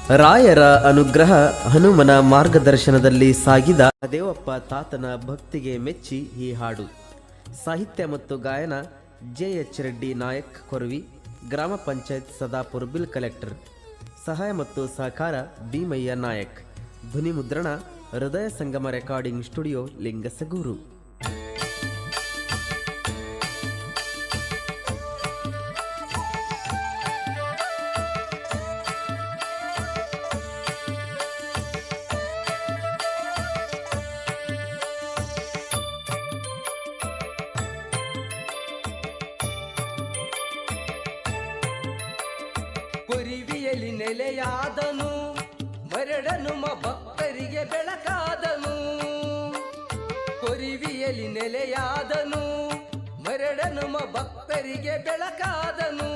ರಾಯರ ಅನುಗ್ರಹ ಹನುಮನ ಮಾರ್ಗದರ್ಶನದಲ್ಲಿ ಸಾಗಿದ ದೇವಪ್ಪ ತಾತನ ಭಕ್ತಿಗೆ ಮೆಚ್ಚಿ ಈ ಹಾಡು. ಸಾಹಿತ್ಯ ಮತ್ತು ಗಾಯನ ಜೆ.ಎಚ್. ರೆಡ್ಡಿ ನಾಯಕ್ ಕೊರವಿ, ಗ್ರಾಮ ಪಂಚಾಯತ್ ಸದಾಪುರ್ ಬಿಲ್ ಕಲೆಕ್ಟರ್. ಸಹಾಯ ಮತ್ತು ಸಹಕಾರ ಭೀಮಯ್ಯ ನಾಯಕ್. ಧ್ವನಿ ಮುದ್ರಣ ಹೃದಯ ಸಂಗಮ ರೆಕಾರ್ಡಿಂಗ್ ಸ್ಟುಡಿಯೋ, ಲಿಂಗಸಗೂರು. ಕೊರಿವಿಯಲ್ಲಿ ನೆಲೆಯಾದನು, ಮರಡನುಮ ಭಕ್ತರಿಗೆ ಬೆಳಕಾದನು. ಕೊರಿವಿಯಲ್ಲಿ ನೆಲೆಯಾದನು, ಮರಡನುಮ ಭಕ್ತರಿಗೆ ಬೆಳಕಾದನು.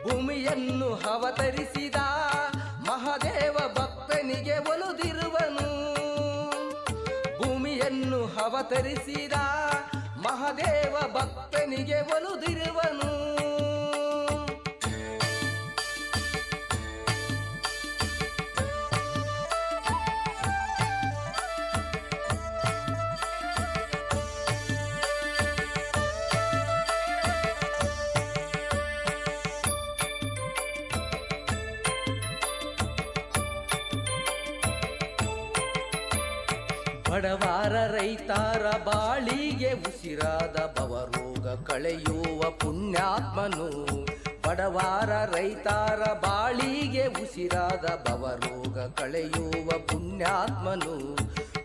ಭೂಮಿಯನ್ನು ಅವತರಿಸಿದ ಮಹಾದೇವ ಭಕ್ತನಿಗೆ ಒಲಿದಿರುವನು. ಭೂಮಿಯನ್ನು ಅವತರಿಸಿದ ಮಹಾದೇವ ಭಕ್ತನಿಗೆ ಒಲಿದಿರುವನು. ಬಡವಾರ ರೈತರ ಬಾಳಿಗೆ ಉಸಿರಾದ ಭವರೋಗ ಕಳೆಯುವ ಪುಣ್ಯಾತ್ಮನು. ಬಡವಾರ ರೈತರ ಬಾಳಿಗೆ ಉಸಿರಾದ ಭವರೋಗ ಕಳೆಯುವ ಪುಣ್ಯಾತ್ಮನು.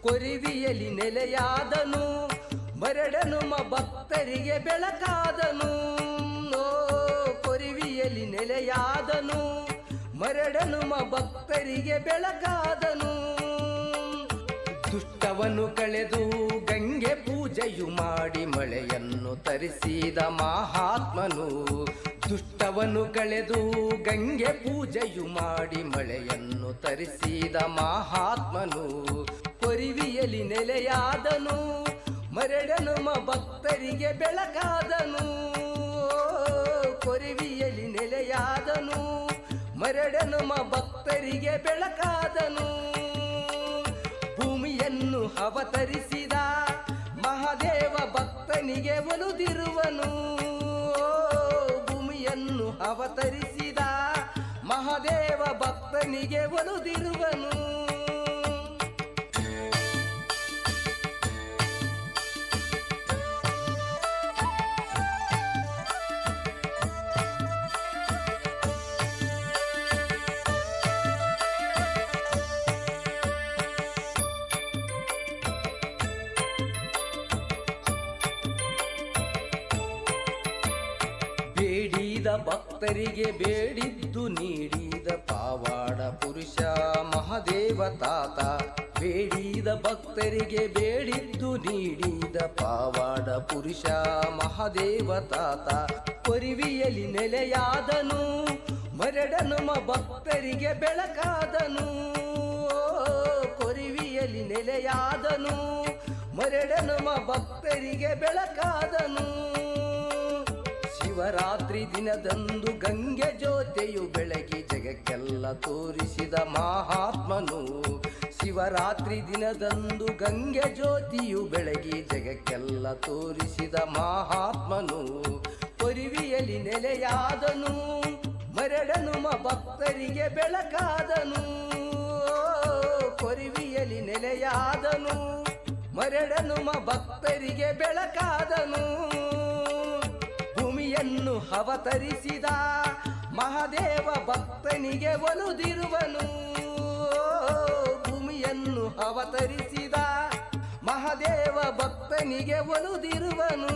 ಕೊರಿವಿಯಲ್ಲಿ ನೆಲೆಯಾದನು, ಮರಡನುಮ ಭಕ್ತರಿಗೆ ಬೆಳಕಾದನು. ಕೊರಿವಿಯಲ್ಲಿ ನೆಲೆಯಾದನು, ಮರಡನುಮ ಭಕ್ತರಿಗೆ ಬೆಳಕಾದನು. ದುಷ್ಟವನ್ನು ಕಳೆದು ಗಂಗೆ ಪೂಜೆಯು ಮಾಡಿ ಮಳೆಯನ್ನು ತರಿಸಿದ ಮಹಾತ್ಮನು. ದುಷ್ಟವನ್ನು ಕಳೆದು ಗಂಗೆ ಪೂಜೆಯು ಮಾಡಿ ಮಳೆಯನ್ನು ತರಿಸಿದ ಮಹಾತ್ಮನು. ಕೊರಿವಿಯಲ್ಲಿ ನೆಲೆಯಾದನು, ಮರಡನುಮ ಭಕ್ತರಿಗೆ ಬೆಳಕಾದನು. ಕೊರಿವಿಯಲ್ಲಿ ನೆಲೆಯಾದನು, ಮರಡನುಮ ಭಕ್ತರಿಗೆ ಬೆಳಕಾದನು. ಭೂಮಿಯನ್ನು ಅವತರಿಸಿದ ಮಹಾದೇವ ಭಕ್ತನಿಗೆ ಒಲಿದಿರುವನು. ಭೂಮಿಯನ್ನು ಅವತರಿಸಿದ ಮಹಾದೇವ ಭಕ್ತನಿಗೆ ಒಲಿದಿರುವನು. ಬೇಡಿದ ಭಕ್ತರಿಗೆ ಬೇಡಿದ್ದು ನೀಡಿದ ಪಾವಾಡ ಪುರುಷ ಮಹಾದೇವ ತಾತ. ಬೇಡಿದ ಭಕ್ತರಿಗೆ ಬೇಡಿದ್ದು ನೀಡಿದ ಪಾವಾಡ ಪುರುಷ ಮಹಾದೇವ ತಾತ. ಕೊರಿವಿಯಲ್ಲಿ ನೆಲೆಯಾದನು, ಮರಡನುಮ ಭಕ್ತರಿಗೆ ಬೆಳಕಾದನು. ಕೊರಿವಿಯಲ್ಲಿ ನೆಲೆಯಾದನು, ಮರಡನುಮ ಭಕ್ತರಿಗೆ ಬೆಳಕಾದನು. ಶಿವರಾತ್ರಿ ದಿನದಂದು ಗಂಗೆ ಜ್ಯೋತಿಯು ಬೆಳಗಿ ಜಗಕ್ಕೆಲ್ಲ ತೋರಿಸಿದ ಮಹಾತ್ಮನು. ಶಿವರಾತ್ರಿ ದಿನದಂದು ಗಂಗೆ ಜ್ಯೋತಿಯು ಬೆಳಗಿ ಜಗಕ್ಕೆಲ್ಲ ತೋರಿಸಿದ ಮಹಾತ್ಮನು. ಕೊರಿವಿಯಲ್ಲಿ ನೆಲೆಯಾದನು, ಮರಡನುಮ ಭಕ್ತರಿಗೆ ಬೆಳಕಾದನು. ಕೊರಿವಿಯಲ್ಲಿ ನೆಲೆಯಾದನು, ಮರಡನುಮ ಭಕ್ತರಿಗೆ ಬೆಳಕಾದನು. ಭೂಮಿಯನ್ನು ಅವತರಿಸಿದ ಮಹಾದೇವ ಭಕ್ತನಿಗೆ ಒಲಿದಿರುವನು. ಭೂಮಿಯನ್ನು ಅವತರಿಸಿದ ಮಹಾದೇವ ಭಕ್ತನಿಗೆ ಒಲಿದಿರುವನು.